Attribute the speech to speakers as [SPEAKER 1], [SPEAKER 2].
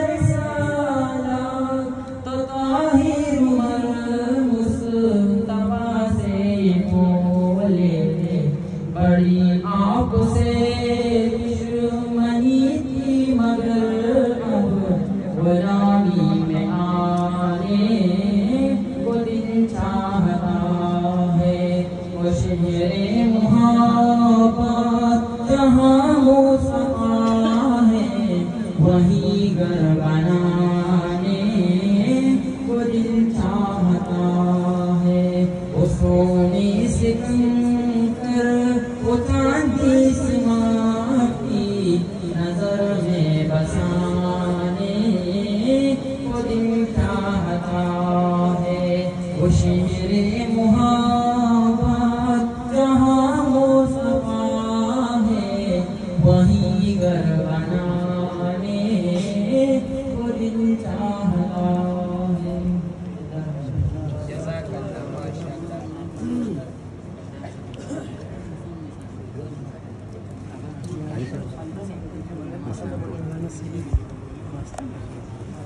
[SPEAKER 1] रसालत तो ताहिर उमर मुस्तफा से बोले थे बड़ी आपसे दुश्मनी थी मगर अब गुलामी में आने को दिल चाहता है वो शहरे मुहब्बत जहाँ मुस्तफा है वही घर बनाने को दिल चाहता है वो सोने से कंकर वो चांदी से माटी नजर में बसाने को दिल चाहता है वो शहरे मुहब्बत जहाँ मुस्तफा है वही घर बनाने को दिल चाहता है
[SPEAKER 2] Gracias.